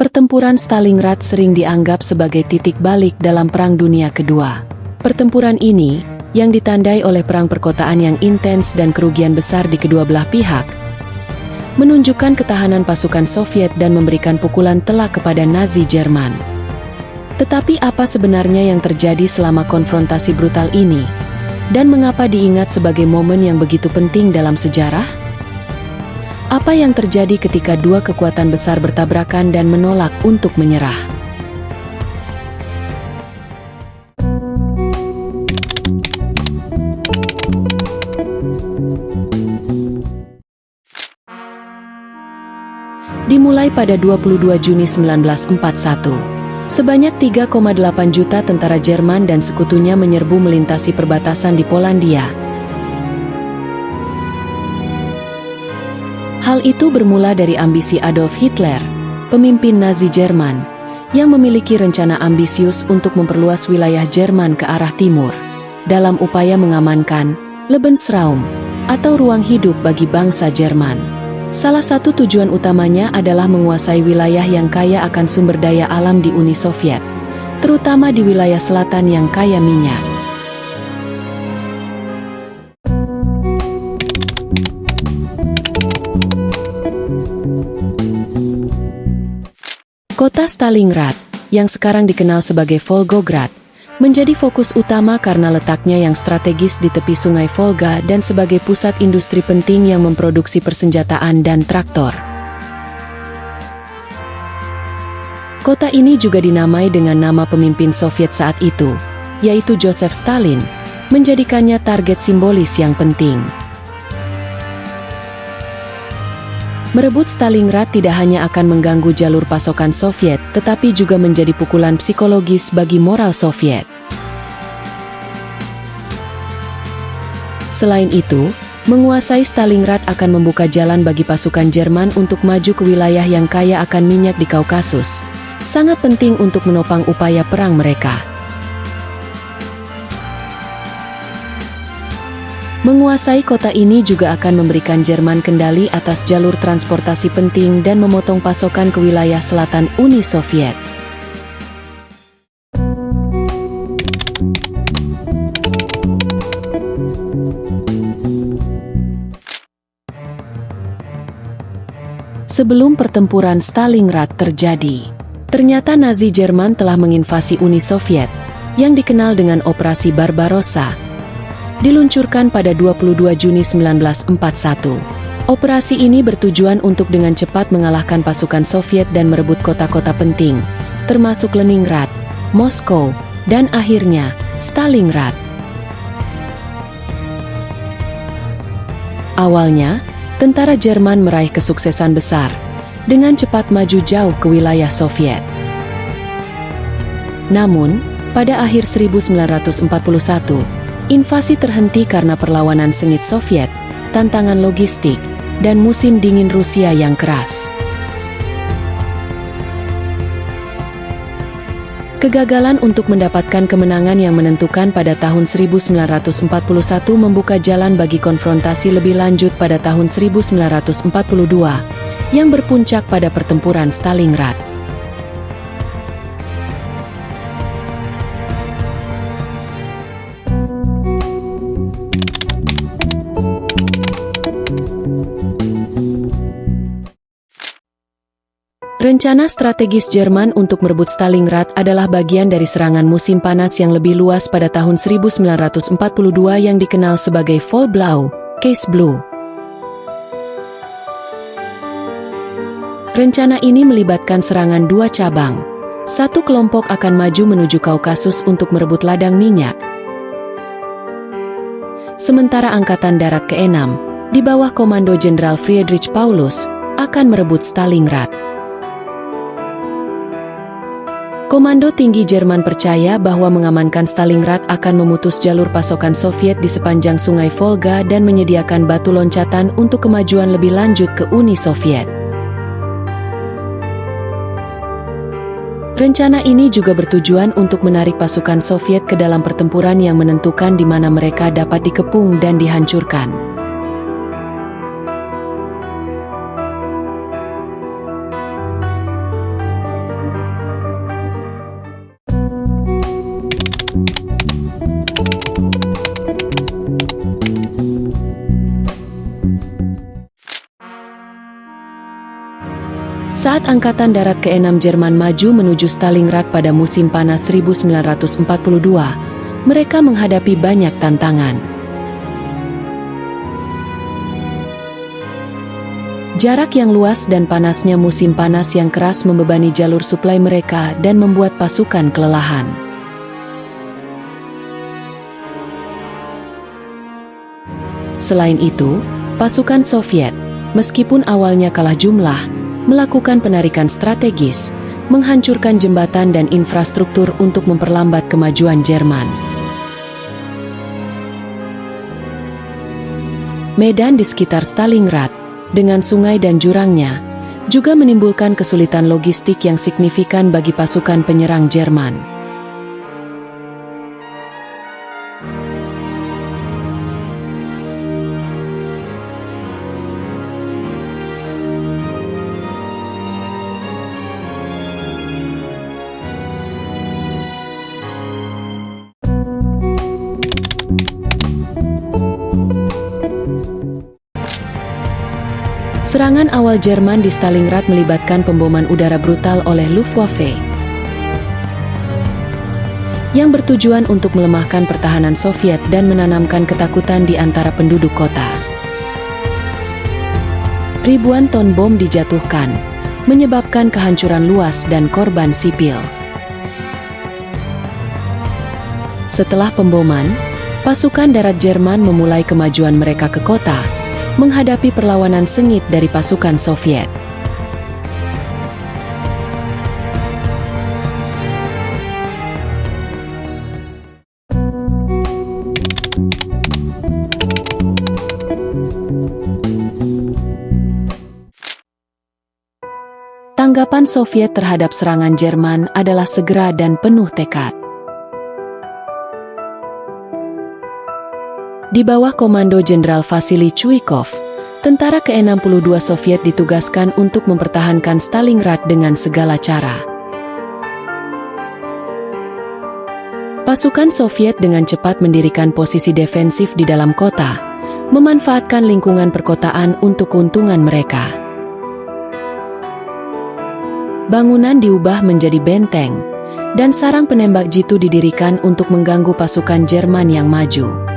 Pertempuran Stalingrad sering dianggap sebagai titik balik dalam Perang Dunia Kedua. Pertempuran ini, yang ditandai oleh perang perkotaan yang intens dan kerugian besar di kedua belah pihak, menunjukkan ketahanan pasukan Soviet dan memberikan pukulan telak kepada Nazi Jerman. Tetapi apa sebenarnya yang terjadi selama konfrontasi brutal ini? Dan mengapa diingat sebagai momen yang begitu penting dalam sejarah? Apa yang terjadi ketika dua kekuatan besar bertabrakan dan menolak untuk menyerah? Dimulai pada 22 Juni 1941, sebanyak 3,8 juta tentara Jerman dan sekutunya menyerbu melintasi perbatasan di Polandia. Hal itu bermula dari ambisi Adolf Hitler, pemimpin Nazi Jerman, yang memiliki rencana ambisius untuk memperluas wilayah Jerman ke arah timur, dalam upaya mengamankan Lebensraum, atau ruang hidup bagi bangsa Jerman. Salah satu tujuan utamanya adalah menguasai wilayah yang kaya akan sumber daya alam di Uni Soviet, terutama di wilayah selatan yang kaya minyak. Kota Stalingrad, yang sekarang dikenal sebagai Volgograd, menjadi fokus utama karena letaknya yang strategis di tepi sungai Volga dan sebagai pusat industri penting yang memproduksi persenjataan dan traktor. Kota ini juga dinamai dengan nama pemimpin Soviet saat itu, yaitu Joseph Stalin, menjadikannya target simbolis yang penting. Merebut Stalingrad tidak hanya akan mengganggu jalur pasokan Soviet, tetapi juga menjadi pukulan psikologis bagi moral Soviet. Selain itu, menguasai Stalingrad akan membuka jalan bagi pasukan Jerman untuk maju ke wilayah yang kaya akan minyak di Kaukasus, sangat penting untuk menopang upaya perang mereka. Menguasai kota ini juga akan memberikan Jerman kendali atas jalur transportasi penting dan memotong pasokan ke wilayah selatan Uni Soviet. Sebelum pertempuran Stalingrad terjadi, ternyata Nazi Jerman telah menginvasi Uni Soviet, yang dikenal dengan Operasi Barbarossa, diluncurkan pada 22 Juni 1941. Operasi ini bertujuan untuk dengan cepat mengalahkan pasukan Soviet dan merebut kota-kota penting, termasuk Leningrad, Moskow, dan akhirnya Stalingrad. Awalnya, tentara Jerman meraih kesuksesan besar, dengan cepat maju jauh ke wilayah Soviet. Namun, pada akhir 1941, invasi terhenti karena perlawanan sengit Soviet, tantangan logistik, dan musim dingin Rusia yang keras. Kegagalan untuk mendapatkan kemenangan yang menentukan pada tahun 1941 membuka jalan bagi konfrontasi lebih lanjut pada tahun 1942, yang berpuncak pada pertempuran Stalingrad. Rencana strategis Jerman untuk merebut Stalingrad adalah bagian dari serangan musim panas yang lebih luas pada tahun 1942 yang dikenal sebagai Fall Blau, Case Blue. Rencana ini melibatkan serangan dua cabang. Satu kelompok akan maju menuju Kaukasus untuk merebut ladang minyak. Sementara Angkatan Darat ke-6, di bawah komando Jenderal Friedrich Paulus, akan merebut Stalingrad. Komando tinggi Jerman percaya bahwa mengamankan Stalingrad akan memutus jalur pasokan Soviet di sepanjang sungai Volga dan menyediakan batu loncatan untuk kemajuan lebih lanjut ke Uni Soviet. Rencana ini juga bertujuan untuk menarik pasukan Soviet ke dalam pertempuran yang menentukan di mana mereka dapat dikepung dan dihancurkan. Saat Angkatan Darat ke-6 Jerman maju menuju Stalingrad pada musim panas 1942, mereka menghadapi banyak tantangan. Jarak yang luas dan panasnya musim panas yang keras membebani jalur suplai mereka dan membuat pasukan kelelahan. Selain itu, pasukan Soviet, meskipun awalnya kalah jumlah, melakukan penarikan strategis, menghancurkan jembatan dan infrastruktur untuk memperlambat kemajuan Jerman. Medan di sekitar Stalingrad, dengan sungai dan jurangnya, juga menimbulkan kesulitan logistik yang signifikan bagi pasukan penyerang Jerman. Serangan awal Jerman di Stalingrad melibatkan pemboman udara brutal oleh Luftwaffe yang bertujuan untuk melemahkan pertahanan Soviet dan menanamkan ketakutan di antara penduduk kota. Ribuan ton bom dijatuhkan, menyebabkan kehancuran luas dan korban sipil. Setelah pemboman, pasukan darat Jerman memulai kemajuan mereka ke kota, menghadapi perlawanan sengit dari pasukan Soviet. Tanggapan Soviet terhadap serangan Jerman adalah segera dan penuh tekad. Di bawah komando Jenderal Vasily Chuikov, tentara ke-62 Soviet ditugaskan untuk mempertahankan Stalingrad dengan segala cara. Pasukan Soviet dengan cepat mendirikan posisi defensif di dalam kota, memanfaatkan lingkungan perkotaan untuk keuntungan mereka. Bangunan diubah menjadi benteng, dan sarang penembak jitu didirikan untuk mengganggu pasukan Jerman yang maju.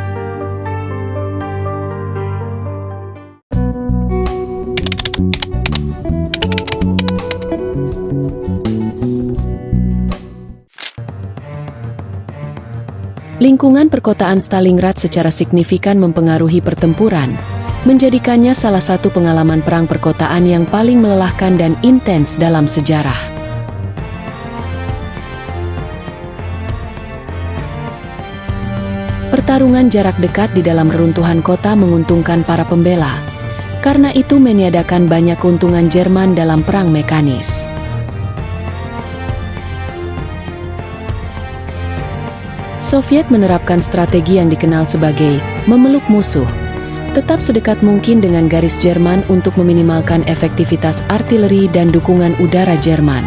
Lingkungan perkotaan Stalingrad secara signifikan mempengaruhi pertempuran, menjadikannya salah satu pengalaman perang perkotaan yang paling melelahkan dan intens dalam sejarah. Pertarungan jarak dekat di dalam reruntuhan kota menguntungkan para pembela, karena itu meniadakan banyak keuntungan Jerman dalam perang mekanis. Soviet menerapkan strategi yang dikenal sebagai memeluk musuh, tetap sedekat mungkin dengan garis Jerman untuk meminimalkan efektivitas artileri dan dukungan udara Jerman.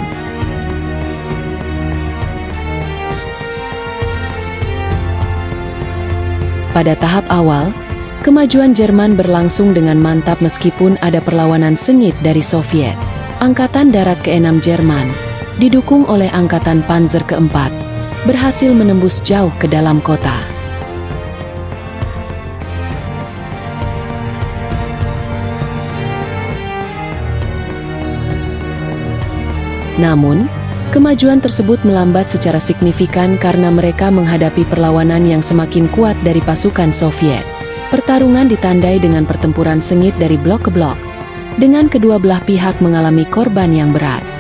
Pada tahap awal, kemajuan Jerman berlangsung dengan mantap meskipun ada perlawanan sengit dari Soviet. Angkatan Darat ke-6 Jerman, didukung oleh Angkatan Panzer ke-4, berhasil menembus jauh ke dalam kota. Namun, kemajuan tersebut melambat secara signifikan karena mereka menghadapi perlawanan yang semakin kuat dari pasukan Soviet. Pertarungan ditandai dengan pertempuran sengit dari blok ke blok, dengan kedua belah pihak mengalami korban yang berat.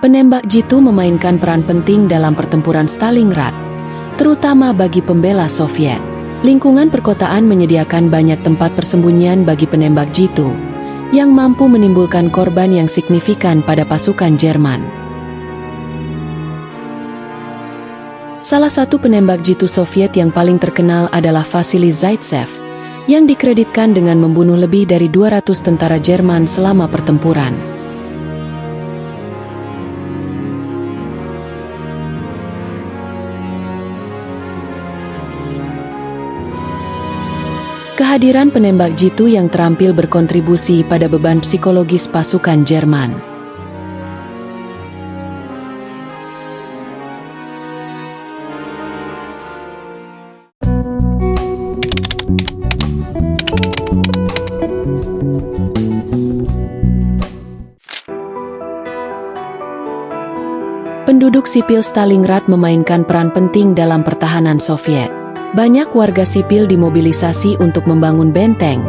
Penembak jitu memainkan peran penting dalam pertempuran Stalingrad, terutama bagi pembela Soviet. Lingkungan perkotaan menyediakan banyak tempat persembunyian bagi penembak jitu, yang mampu menimbulkan korban yang signifikan pada pasukan Jerman. Salah satu penembak jitu Soviet yang paling terkenal adalah Vasily Zaitsev, yang dikreditkan dengan membunuh lebih dari 200 tentara Jerman selama pertempuran. Kehadiran penembak jitu yang terampil berkontribusi pada beban psikologis pasukan Jerman. Penduduk sipil Stalingrad memainkan peran penting dalam pertahanan Soviet. Banyak warga sipil dimobilisasi untuk membangun benteng,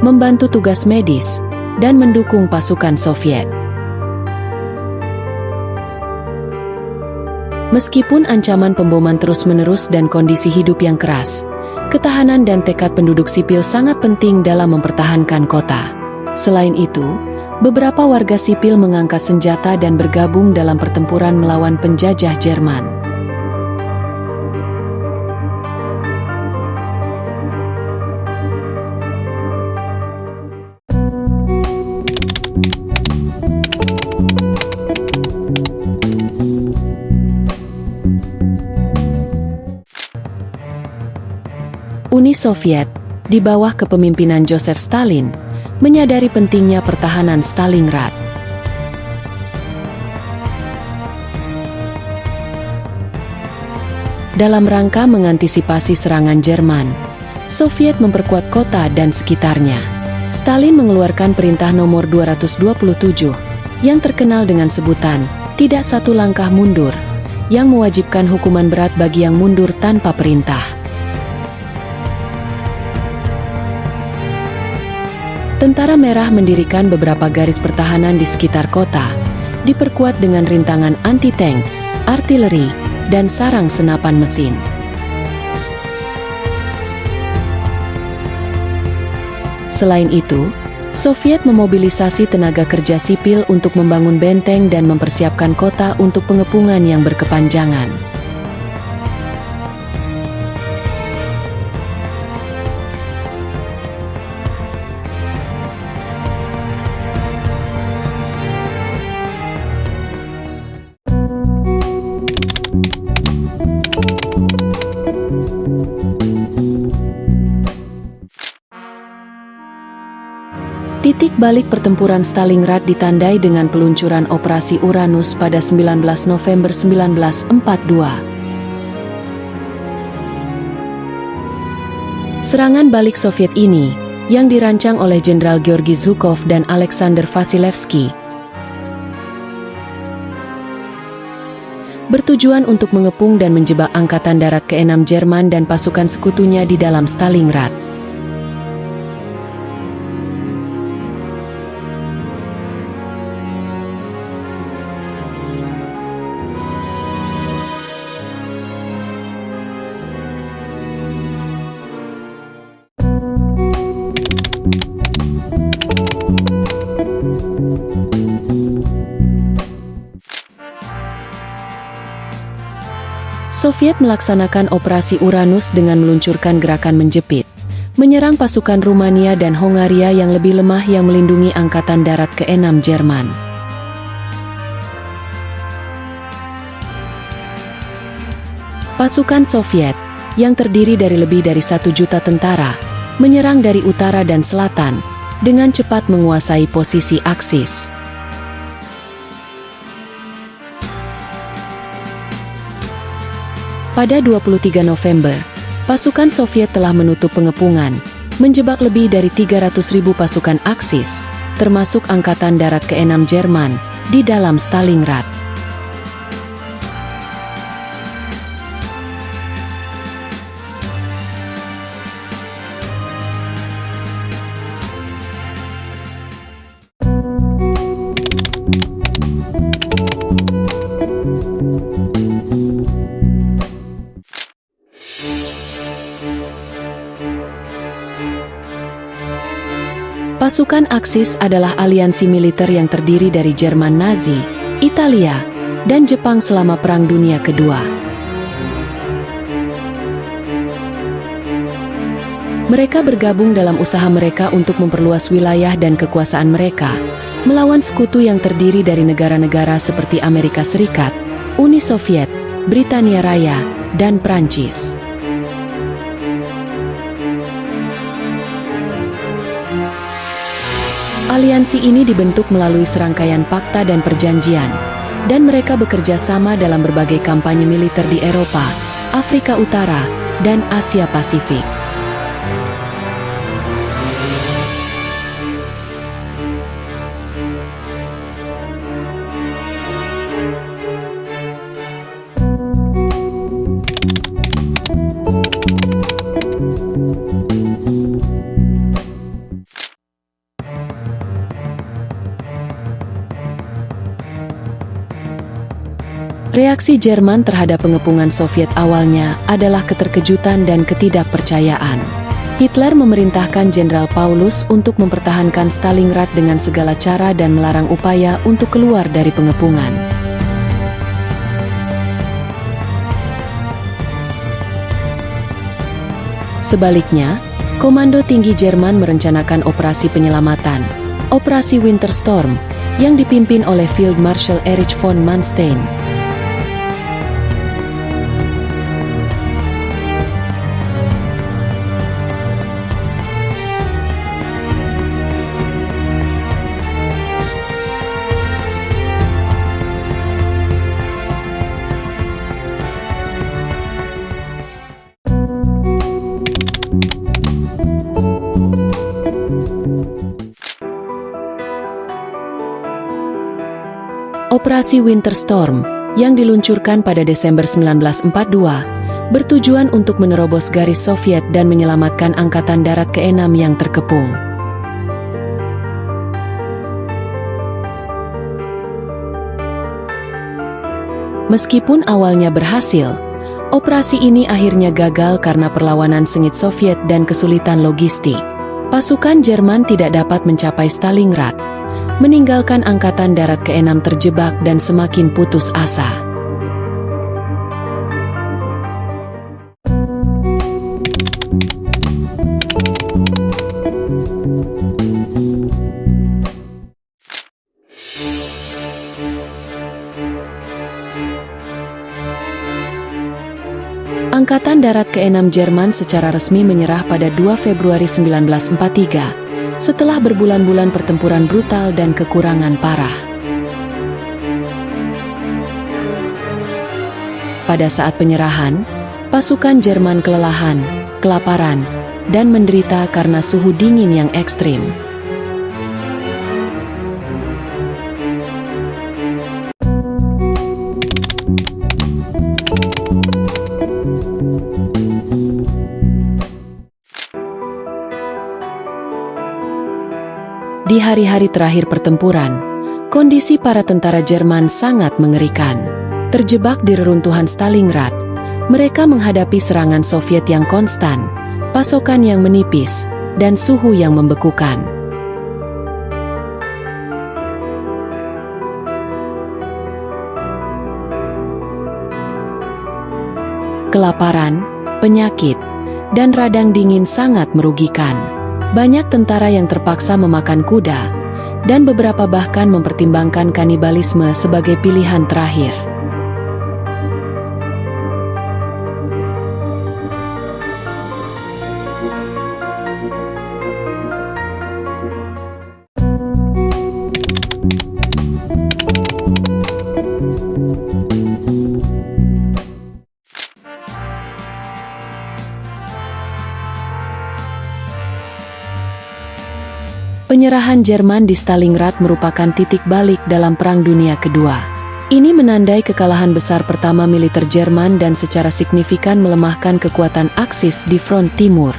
membantu tugas medis, dan mendukung pasukan Soviet. Meskipun ancaman pemboman terus-menerus dan kondisi hidup yang keras, ketahanan dan tekad penduduk sipil sangat penting dalam mempertahankan kota. Selain itu, beberapa warga sipil mengangkat senjata dan bergabung dalam pertempuran melawan penjajah Jerman. Uni Soviet, di bawah kepemimpinan Joseph Stalin, menyadari pentingnya pertahanan Stalingrad. Dalam rangka mengantisipasi serangan Jerman, Soviet memperkuat kota dan sekitarnya. Stalin mengeluarkan perintah nomor 227, yang terkenal dengan sebutan, "Tidak satu langkah mundur", yang mewajibkan hukuman berat bagi yang mundur tanpa perintah. Tentara Merah mendirikan beberapa garis pertahanan di sekitar kota, diperkuat dengan rintangan anti-tank, artileri, dan sarang senapan mesin. Selain itu, Soviet memobilisasi tenaga kerja sipil untuk membangun benteng dan mempersiapkan kota untuk pengepungan yang berkepanjangan. Titik balik pertempuran Stalingrad ditandai dengan peluncuran Operasi Uranus pada 19 November 1942. Serangan balik Soviet ini, yang dirancang oleh Jenderal Georgy Zhukov dan Alexander Vasilevsky, bertujuan untuk mengepung dan menjebak Angkatan Darat ke-6 Jerman dan pasukan sekutunya di dalam Stalingrad. Soviet melaksanakan Operasi Uranus dengan meluncurkan gerakan menjepit, menyerang pasukan Rumania dan Hongaria yang lebih lemah yang melindungi Angkatan Darat ke-6 Jerman. Pasukan Soviet, yang terdiri dari lebih dari 1 juta tentara, menyerang dari utara dan selatan, dengan cepat menguasai posisi Aksis. Pada 23 November, pasukan Soviet telah menutup pengepungan, menjebak lebih dari 300.000 pasukan Aksis, termasuk Angkatan Darat ke-6 Jerman, di dalam Stalingrad. Pasukan Aksis adalah aliansi militer yang terdiri dari Jerman Nazi, Italia, dan Jepang selama Perang Dunia Kedua. Mereka bergabung dalam usaha mereka untuk memperluas wilayah dan kekuasaan mereka, melawan sekutu yang terdiri dari negara-negara seperti Amerika Serikat, Uni Soviet, Britania Raya, dan Prancis. Aliansi ini dibentuk melalui serangkaian fakta dan perjanjian, dan mereka bekerja sama dalam berbagai kampanye militer di Eropa, Afrika Utara, dan Asia Pasifik. Reaksi Jerman terhadap pengepungan Soviet awalnya adalah keterkejutan dan ketidakpercayaan. Hitler memerintahkan Jenderal Paulus untuk mempertahankan Stalingrad dengan segala cara dan melarang upaya untuk keluar dari pengepungan. Sebaliknya, Komando Tinggi Jerman merencanakan operasi penyelamatan, Operasi Winter Storm, yang dipimpin oleh Field Marshal Erich von Manstein. Operasi Winter Storm, yang diluncurkan pada Desember 1942, bertujuan untuk menerobos garis Soviet dan menyelamatkan Angkatan Darat ke-6 yang terkepung. Meskipun awalnya berhasil, operasi ini akhirnya gagal karena perlawanan sengit Soviet dan kesulitan logistik. Pasukan Jerman tidak dapat mencapai Stalingrad, meninggalkan Angkatan Darat ke-6 terjebak dan semakin putus asa. Angkatan Darat ke-6 Jerman secara resmi menyerah pada 2 Februari 1943. Setelah berbulan-bulan pertempuran brutal dan kekurangan parah. Pada saat penyerahan, pasukan Jerman kelelahan, kelaparan, dan menderita karena suhu dingin yang ekstrim. Di hari-hari terakhir pertempuran, kondisi para tentara Jerman sangat mengerikan. Terjebak di reruntuhan Stalingrad, mereka menghadapi serangan Soviet yang konstan, pasokan yang menipis, dan suhu yang membekukan. Kelaparan, penyakit, dan radang dingin sangat merugikan. Banyak tentara yang terpaksa memakan kuda, dan beberapa bahkan mempertimbangkan kanibalisme sebagai pilihan terakhir. Penyerahan Jerman di Stalingrad merupakan titik balik dalam Perang Dunia Kedua. Ini menandai kekalahan besar pertama militer Jerman dan secara signifikan melemahkan kekuatan Aksis di front timur.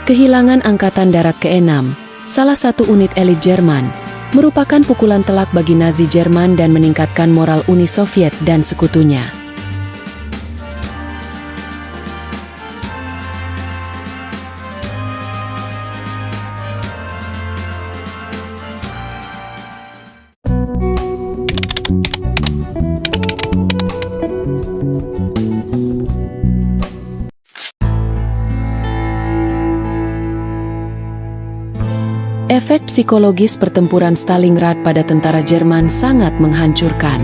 Kehilangan Angkatan Darat ke-6, salah satu unit elit Jerman, merupakan pukulan telak bagi Nazi Jerman dan meningkatkan moral Uni Soviet dan sekutunya. Efek psikologis pertempuran Stalingrad pada tentara Jerman sangat menghancurkan.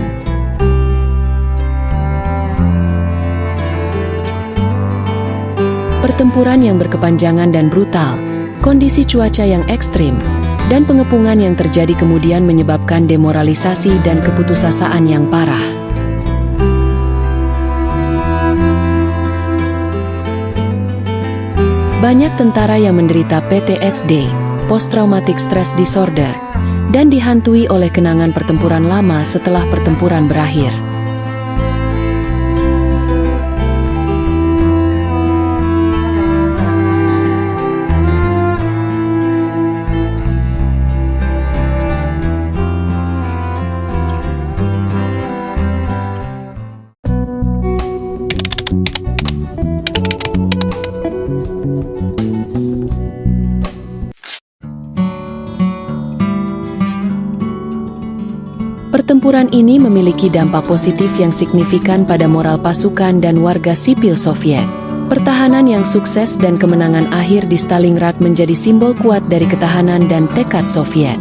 Pertempuran yang berkepanjangan dan brutal, kondisi cuaca yang ekstrim, dan pengepungan yang terjadi kemudian menyebabkan demoralisasi dan keputusasaan yang parah. Banyak tentara yang menderita PTSD, Post-Traumatic Stress Disorder, dan dihantui oleh kenangan pertempuran lama setelah pertempuran berakhir. Pertempuran ini memiliki dampak positif yang signifikan pada moral pasukan dan warga sipil Soviet. Pertahanan yang sukses dan kemenangan akhir di Stalingrad menjadi simbol kuat dari ketahanan dan tekad Soviet.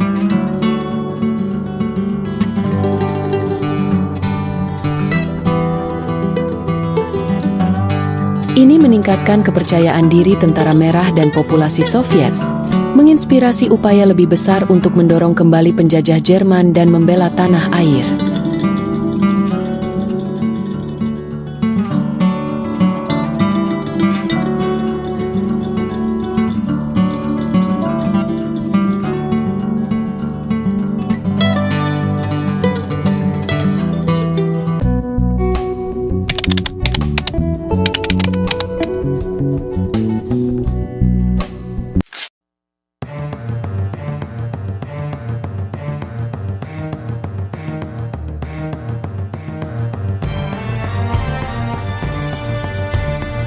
Ini meningkatkan kepercayaan diri tentara merah dan populasi Soviet, menginspirasi upaya lebih besar untuk mendorong kembali penjajah Jerman dan membela tanah air.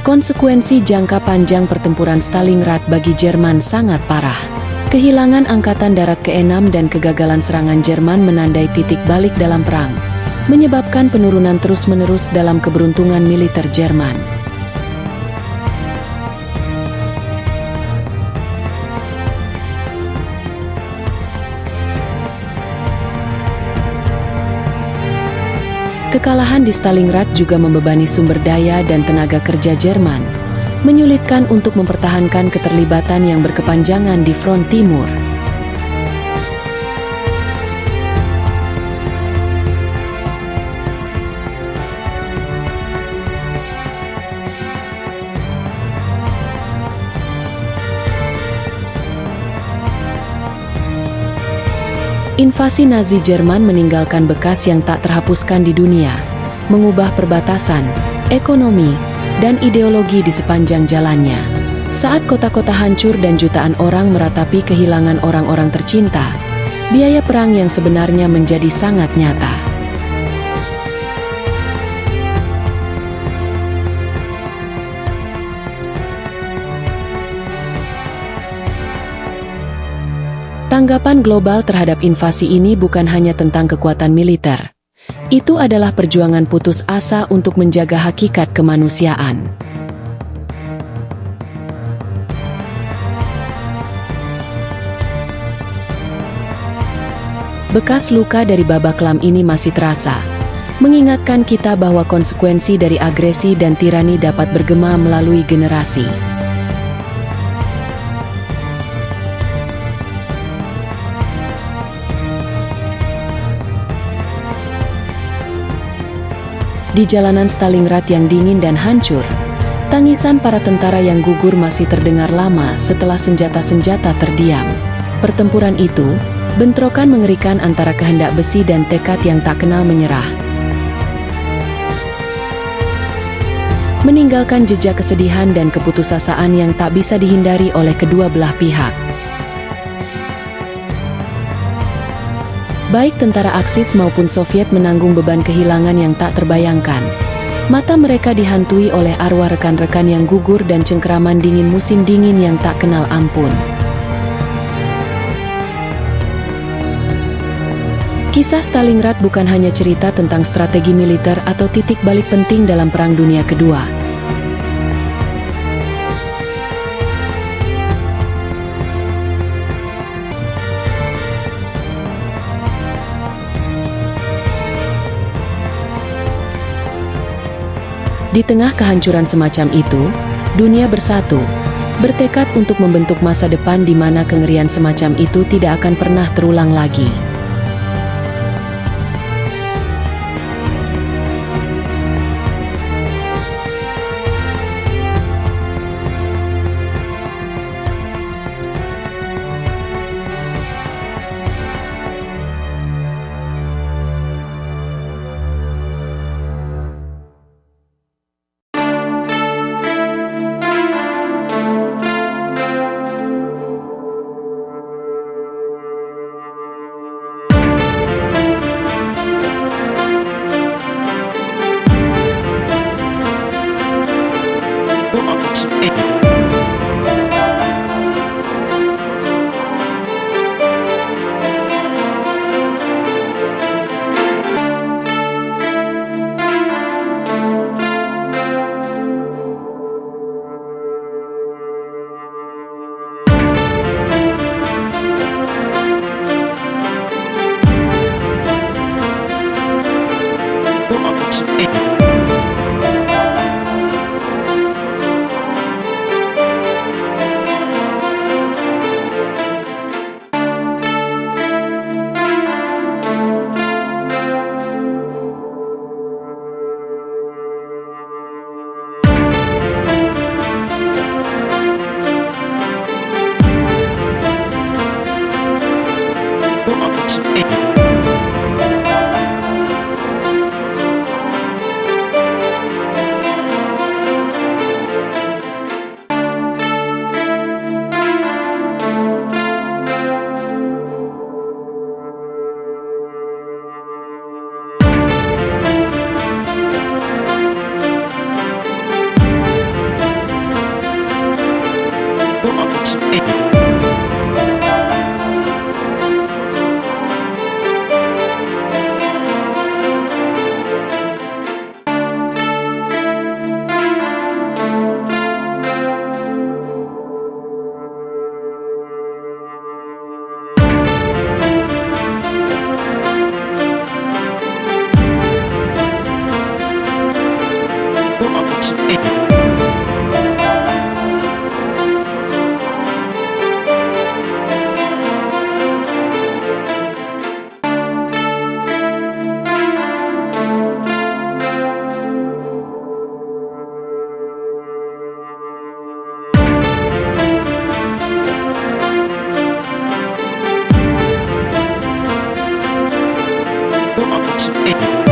Konsekuensi jangka panjang pertempuran Stalingrad bagi Jerman sangat parah. Kehilangan Angkatan Darat ke-6 dan kegagalan serangan Jerman menandai titik balik dalam perang, menyebabkan penurunan terus-menerus dalam keberuntungan militer Jerman. Kekalahan di Stalingrad juga membebani sumber daya dan tenaga kerja Jerman, menyulitkan untuk mempertahankan keterlibatan yang berkepanjangan di front timur. Invasi Nazi Jerman meninggalkan bekas yang tak terhapuskan di dunia, mengubah perbatasan, ekonomi, dan ideologi di sepanjang jalannya. Saat kota-kota hancur dan jutaan orang meratapi kehilangan orang-orang tercinta, biaya perang yang sebenarnya menjadi sangat nyata. Tanggapan global terhadap invasi ini bukan hanya tentang kekuatan militer. Itu adalah perjuangan putus asa untuk menjaga hakikat kemanusiaan. Bekas luka dari babak kelam ini masih terasa, mengingatkan kita bahwa konsekuensi dari agresi dan tirani dapat bergema melalui generasi. Di jalanan Stalingrad yang dingin dan hancur, tangisan para tentara yang gugur masih terdengar lama setelah senjata-senjata terdiam. Pertempuran itu, bentrokan mengerikan antara kehendak besi dan tekad yang tak kenal menyerah, meninggalkan jejak kesedihan dan keputusasaan yang tak bisa dihindari oleh kedua belah pihak. Baik tentara Aksis maupun Soviet menanggung beban kehilangan yang tak terbayangkan. Mata mereka dihantui oleh arwah rekan-rekan yang gugur dan cengkeraman dingin musim dingin yang tak kenal ampun. Kisah Stalingrad bukan hanya cerita tentang strategi militer atau titik balik penting dalam Perang Dunia Kedua. Di tengah kehancuran semacam itu, Dunia bersatu, bertekad untuk membentuk masa depan di mana kengerian semacam itu tidak akan pernah terulang lagi. It